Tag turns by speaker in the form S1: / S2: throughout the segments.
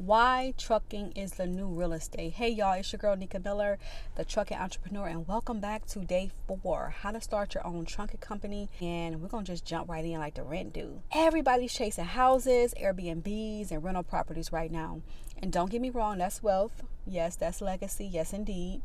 S1: Why trucking is the new real estate. Hey y'all, it's your girl Nika Miller, the trucking entrepreneur, and welcome back to day 4, how to start your own trucking company. And we're gonna just jump right in like the rent do. Everybody's chasing houses, Airbnbs, and rental properties right now. And don't get me wrong, that's wealth. Yes, that's legacy. Yes, indeed.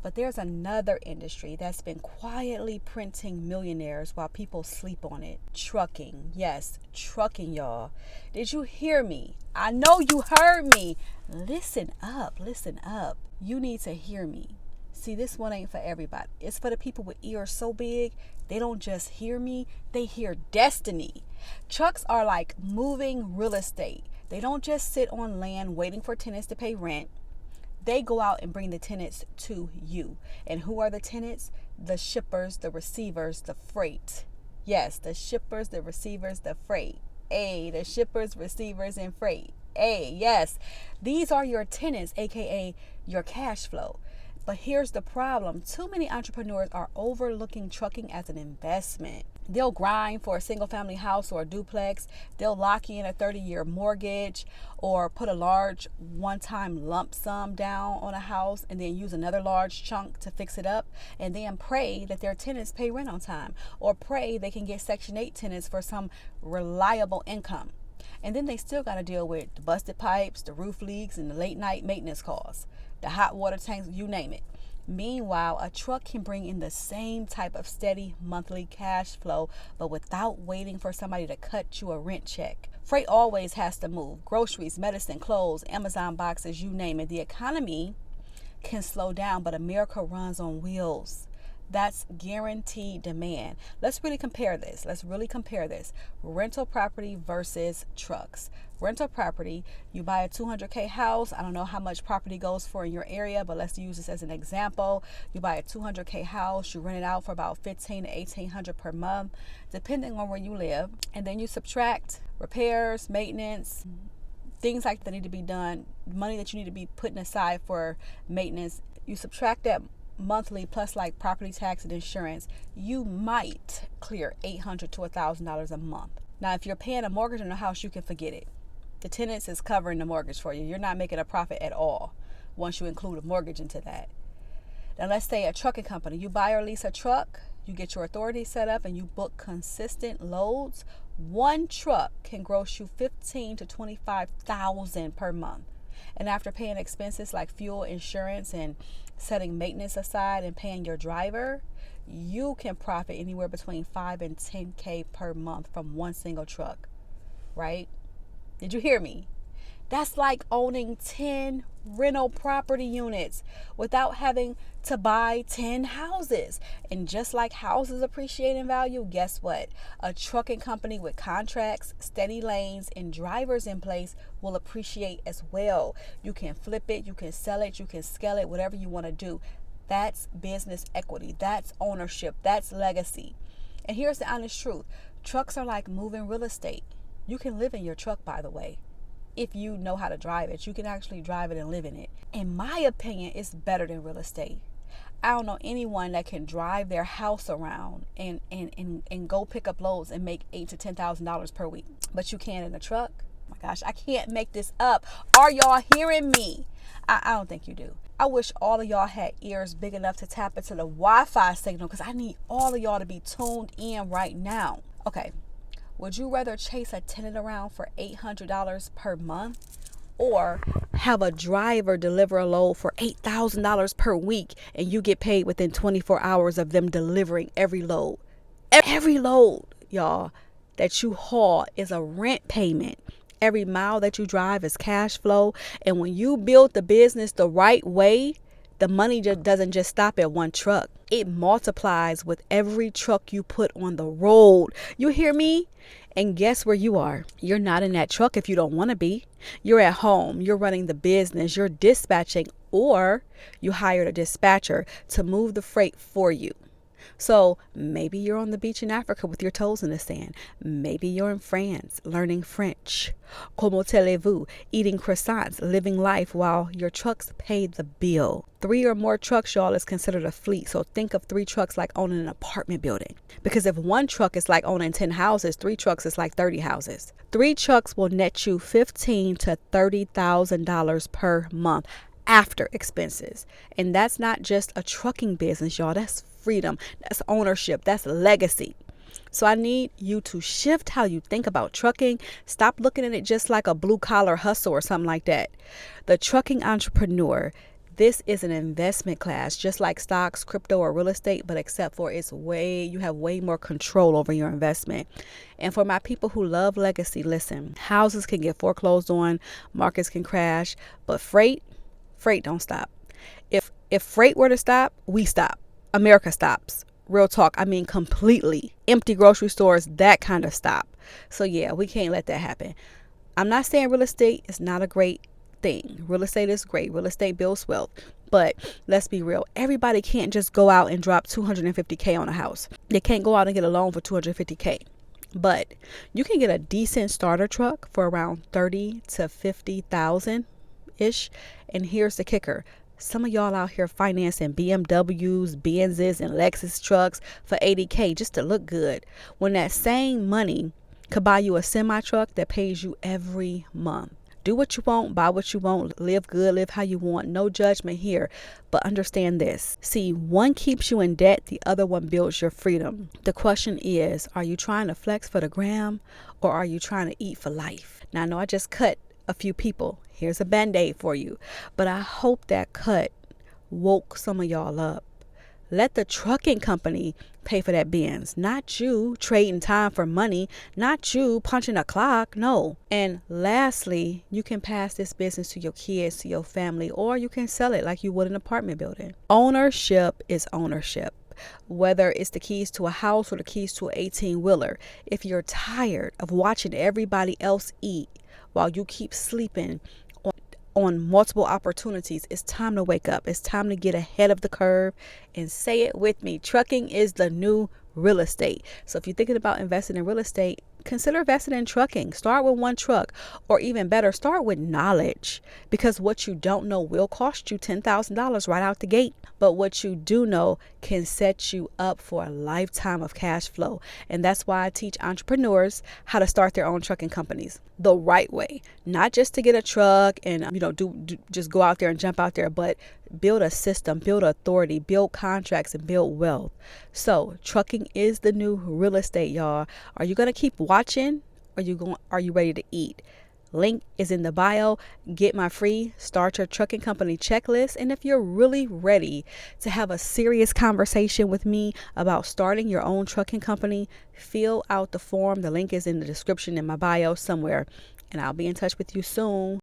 S1: But there's another industry that's been quietly printing millionaires while people sleep on it. Trucking. Yes, trucking, y'all. Did you hear me? I know you heard me. Listen up. Listen up. You need to hear me. See, this one ain't for everybody. It's for the people with ears so big, they don't just hear me, they hear destiny. Trucks are like moving real estate. They don't just sit on land waiting for tenants to pay rent. They go out and bring the tenants to you. And who are the tenants? The shippers, the receivers, the freight. Yes, the shippers, the receivers, the freight. The shippers, receivers, and freight. Yes, these are your tenants, aka your cash flow. But here's the problem. Too many entrepreneurs are overlooking trucking as an investment. They'll grind for a single family house or a duplex. They'll lock in a 30-year mortgage or put a large one-time lump sum down on a house and then use another large chunk to fix it up, and then pray that their tenants pay rent on time, or pray they can get Section 8 tenants for some reliable income. And then they still got to deal with the busted pipes, the roof leaks, and the late night maintenance costs, the hot water tanks, you name it. Meanwhile, a truck can bring in the same type of steady monthly cash flow, but without waiting for somebody to cut you a rent check. Freight always has to move. Groceries, medicine, clothes, Amazon boxes, you name it. The economy can slow down, but America runs on wheels. That's guaranteed demand. Let's really compare this. Rental property versus trucks. Rental property, you buy a 200K house. I don't know how much property goes for in your area, but let's use this as an example. You buy a 200K house, you rent it out for about $1,500 to $1,800 per month, depending on where you live. And then you subtract repairs, maintenance, things like that need to be done, money that you need to be putting aside for maintenance. You subtract that monthly plus like property tax and insurance, you might clear $800 to $1,000 a month. Now, if you're paying a mortgage on a house, you can forget it. The tenants is covering the mortgage for you. You're not making a profit at all once you include a mortgage into that. Now, let's say a trucking company. You buy or lease a truck, you get your authority set up, and you book consistent loads. One truck can gross you $15,000 to $25,000 per month. And after paying expenses like fuel, insurance, and setting maintenance aside and paying your driver, you can profit anywhere between $5,000 and $10,000 per month from one single truck, right? Did you hear me? That's like owning 10 rental property units without having to buy 10 houses. And just like houses appreciate in value, guess what? A trucking company with contracts, steady lanes, and drivers in place will appreciate as well. You can flip it, you can sell it, you can scale it, whatever you want to do. That's business equity. That's ownership. That's legacy. And here's the honest truth. Trucks are like moving real estate. You can live in your truck, by the way. If you know how to drive it, you can actually drive it and live in it. In my opinion, it's better than real estate. I don't know anyone that can drive their house around and go pick up loads and make $8,000 to $10,000 per week. But you can in a truck. Oh my gosh, I can't make this up. Are y'all hearing me? I don't think you do. I wish all of y'all had ears big enough to tap into the Wi-Fi signal, because I need all of y'all to be tuned in right now. Okay. Would you rather chase a tenant around for $800 per month, or have a driver deliver a load for $8,000 per week and you get paid within 24 hours of them delivering every load? Every load, y'all, that you haul is a rent payment. Every mile that you drive is cash flow. And when you build the business the right way, the money just doesn't just stop at one truck. It multiplies with every truck you put on the road. You hear me? And guess where you are? You're not in that truck if you don't want to be. You're at home. You're running the business. You're dispatching, or you hired a dispatcher to move the freight for you. So maybe you're on the beach in Africa with your toes in the sand. Maybe you're in France learning French. Comment allez-vous? Eating croissants, living life while your trucks pay the bill. 3 or more trucks, y'all, is considered a fleet. So think of 3 trucks like owning an apartment building. Because if 1 truck is like owning 10 houses, 3 trucks is like 30 houses. 3 trucks will net you $15,000 to $30,000 per month after expenses. And that's not just a trucking business, y'all. That's freedom. That's ownership. That's legacy. So I need you to shift how you think about trucking. Stop looking at it just like a blue collar hustle or something like that. The trucking entrepreneur, this is an investment class, just like stocks, crypto, or real estate, but except for you have way more control over your investment. And for my people who love legacy, listen, houses can get foreclosed on, markets can crash, but freight don't stop. If freight were to stop, we stop. America stops. Real talk. I mean, completely. Empty grocery stores, that kind of stop. So yeah, we can't let that happen. I'm not saying real estate is not a great thing. Real estate is great. Real estate builds wealth. But let's be real. Everybody can't just go out and drop $250K on a house. They can't go out and get a loan for $250K. But you can get a decent starter truck for around $30,000 to $50,000-ish. And here's the kicker. Some of y'all out here financing BMWs, Benzes, and Lexus trucks for $80K just to look good, when that same money could buy you a semi truck that pays you every month. Do what you want, buy what you want, live good, live how you want. No judgment here. But understand this. See, one keeps you in debt, the other one builds your freedom. The question is, are you trying to flex for the gram, or are you trying to eat for life? Now, I know I just cut a few people. Here's a band-aid for you. But I hope that cut woke some of y'all up. Let the trucking company pay for that Benz, not you trading time for money, not you punching a clock. No. And lastly, you can pass this business to your kids, to your family, or you can sell it like you would an apartment building. Ownership is ownership. Whether it's the keys to a house or the keys to an 18-wheeler. If you're tired of watching everybody else eat while you keep sleeping on multiple opportunities, it's time to wake up. It's time to get ahead of the curve, and say it with me. Trucking is the new real estate. So if you're thinking about investing in real estate, consider investing in trucking. Start with 1 truck, or even better, start with knowledge, because what you don't know will cost you $10,000 right out the gate. But what you do know can set you up for a lifetime of cash flow. And that's why I teach entrepreneurs how to start their own trucking companies the right way, not just to get a truck and just go out there and jump out there, but build a system, build authority, build contracts, and build wealth. So trucking is the new real estate, y'all. Are you gonna keep watching, or are you ready to eat? Link is in the bio. Get my free Start Your Trucking Company checklist. And if you're really ready to have a serious conversation with me about starting your own trucking company, fill out the form. The link is in the description in my bio somewhere. And I'll be in touch with you soon.